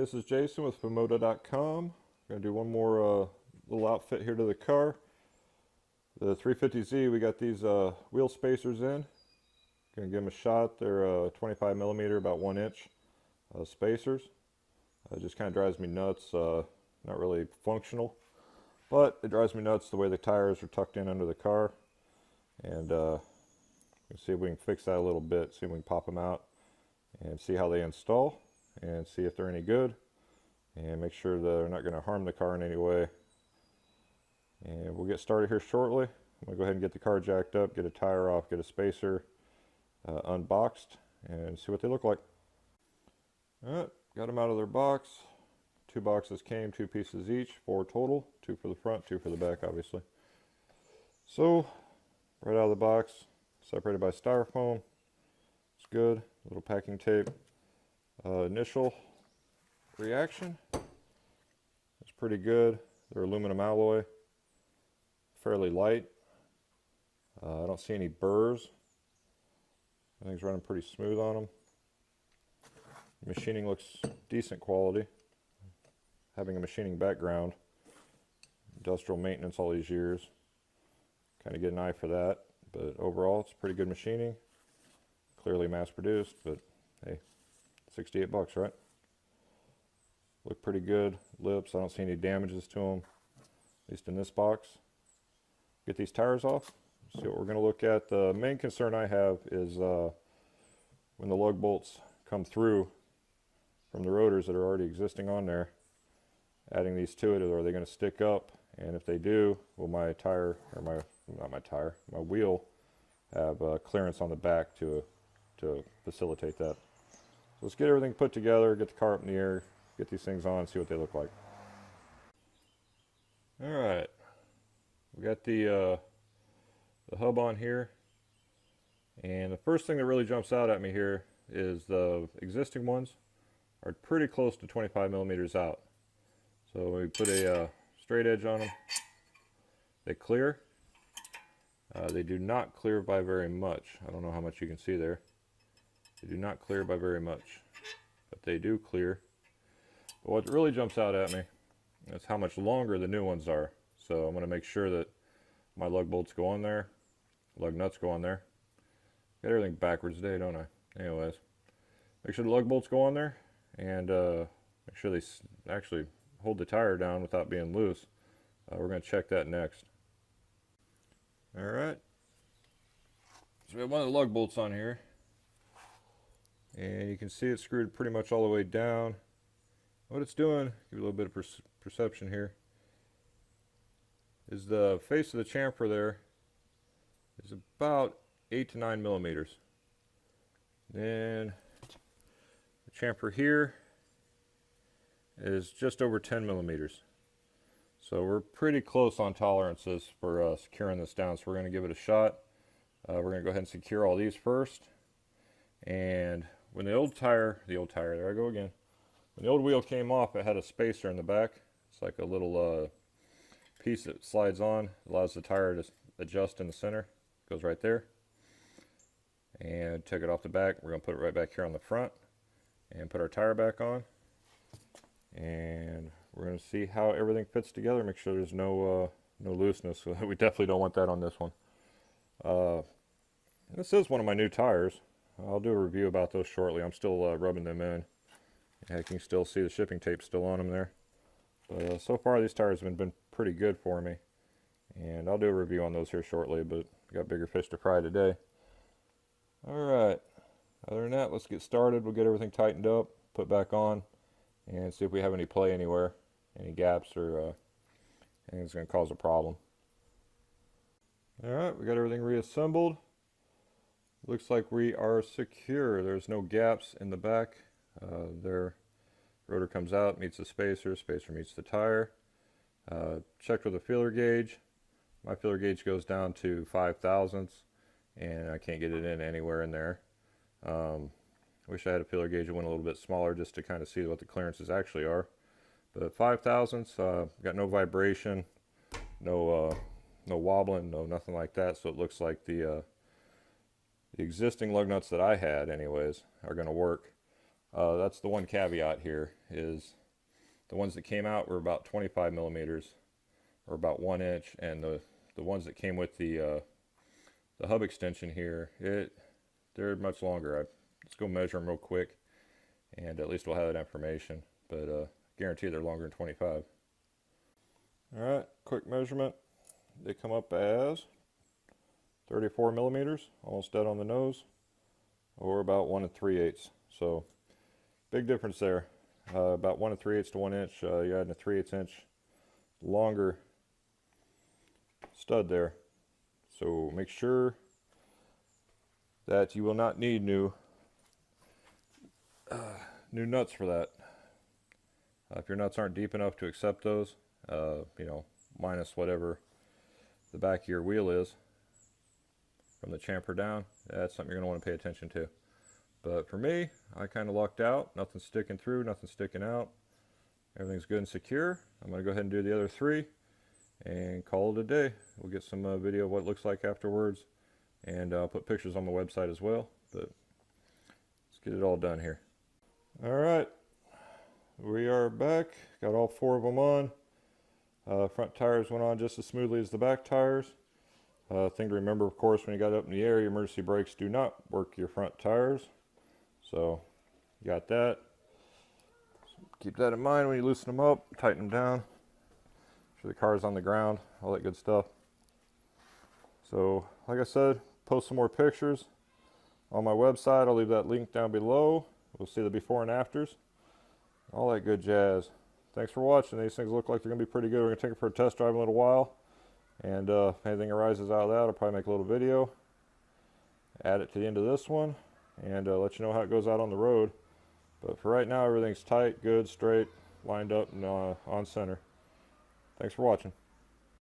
This is Jason with Famoda.com. Gonna do one more little outfit here to the car. The 350Z, we got these wheel spacers in. Gonna give them a shot. They're 25 millimeter, about 1 inch spacers. It just kind of drives me nuts. Not really functional, but it drives me nuts the way the tires are tucked in under the car. And let's see if we can fix that a little bit. See if we can pop them out and see how they install and see if they're any good, and make sure that they're not going to harm the car in any way. And we'll get started here shortly. I'm going to go ahead and get the car jacked up, get a tire off, get a spacer unboxed, and see what they look like. Alright, got them out of their box. 2 boxes came, 2 pieces each, 4 total, 2 for the front, 2 for the back, obviously. So, right out of the box, separated by styrofoam. It's good. Little packing tape. Initial reaction, it's pretty good. They're aluminum alloy, fairly light. I don't see any burrs. Everything's running pretty smooth on them. Machining looks decent quality. Having a machining background, industrial maintenance all these years, kind of get an eye for that. But overall, it's pretty good machining. Clearly mass produced, but hey, 68 bucks, right? Look pretty good. Lips, I don't see any damages to them, at least in this box. Get these tires off, see what we're going to look at. The main concern I have is when the lug bolts come through from the rotors that are already existing on there, adding these to it, are they going to stick up? And if they do, will my tire, or my wheel have clearance on the back to facilitate that? So let's get everything put together, get the car up in the air, get these things on, see what they look like. Alright, we got the hub on here, and the first thing that really jumps out at me here is the existing ones are pretty close to 25 millimeters out. So we put a straight edge on them. They clear. They do not clear by very much. I don't know how much you can see there. They do not clear by very much, but they do clear. But what really jumps out at me is how much longer the new ones are. So I'm going to make sure that my lug bolts go on there, lug nuts go on there. Got everything backwards today, don't I? Anyways, make sure the lug bolts go on there, and make sure they actually hold the tire down without being loose. We're going to check that next. Alright, so we have one of the lug bolts on here, and you can see it's screwed pretty much all the way down. What it's doing, give you a little bit of perception here, is the face of the chamfer there is about 8 to 9 millimeters. Then the chamfer here is just over 10 millimeters. So we're pretty close on tolerances for securing this down, so we're going to give it a shot. We're going to go ahead and secure all these first. And when the old tire, there I go again. When the old wheel came off, it had a spacer in the back. It's like a little piece that slides on, allows the tire to adjust in the center. Goes right there. And take it off the back. We're going to put it right back here on the front and put our tire back on. And we're going to see how everything fits together, make sure there's no looseness. We definitely don't want that on this one. This is one of my new tires. I'll do a review about those shortly. I'm still rubbing them in. I can still see the shipping tape still on them there. But so far these tires have been pretty good for me. And I'll do a review on those here shortly, but got bigger fish to fry today. Alright, other than that, let's get started. We'll get everything tightened up, put back on, and see if we have any play anywhere, any gaps, or anything that's going to cause a problem. Alright, we got everything reassembled. Looks like we are secure. There's no gaps in the back. Their rotor comes out, meets the spacer, spacer meets the tire. Checked with a feeler gauge. My feeler gauge goes down to 5 thousandths, and I can't get it in anywhere in there. Wish I had a feeler gauge that went a little bit smaller just to kind of see what the clearances actually are. But 5 thousandths, got no vibration, no wobbling, no nothing like that. So it looks like the existing lug nuts that I had anyways are going to work. That's the one caveat here, is the ones that came out were about 25 millimeters, or about 1 inch, and the ones that came with the hub extension here, they're much longer. Let's go measure them real quick, and at least we'll have that information. But guarantee they're longer than 25. All right, quick measurement. They come up as 34 millimeters, almost dead on the nose, or about 1 3/8. So big difference there. About 1 3/8 to 1 inch. You're adding a 3/8 inch longer stud there. So make sure that you will not need new nuts for that. If your nuts aren't deep enough to accept those, you know, minus whatever the back of your wheel is from the chamfer down, that's something you're going to want to pay attention to. But for me, I kind of lucked out. Nothing sticking through, nothing sticking out. Everything's good and secure. I'm going to go ahead and do the other 3 and call it a day. We'll get some video of what it looks like afterwards, and I'll put pictures on my website as well. But let's get it all done here. All right, we are back. Got all 4 of them on. Front tires went on just as smoothly as the back tires. Thing to remember, of course, when you got up in the air, your emergency brakes do not work your front tires. So you got that. Keep that in mind when you loosen them up, tighten them down. Make sure the car's on the ground, all that good stuff. So like I said, post some more pictures on my website. I'll leave that link down below. We'll see the before and afters, all that good jazz. Thanks for watching. These things look like they're going to be pretty good. We're going to take it for a test drive in a little while. And if anything arises out of that, I'll probably make a little video, add it to the end of this one, and let you know how it goes out on the road. But for right now, everything's tight, good, straight, lined up, and on center. Thanks for watching.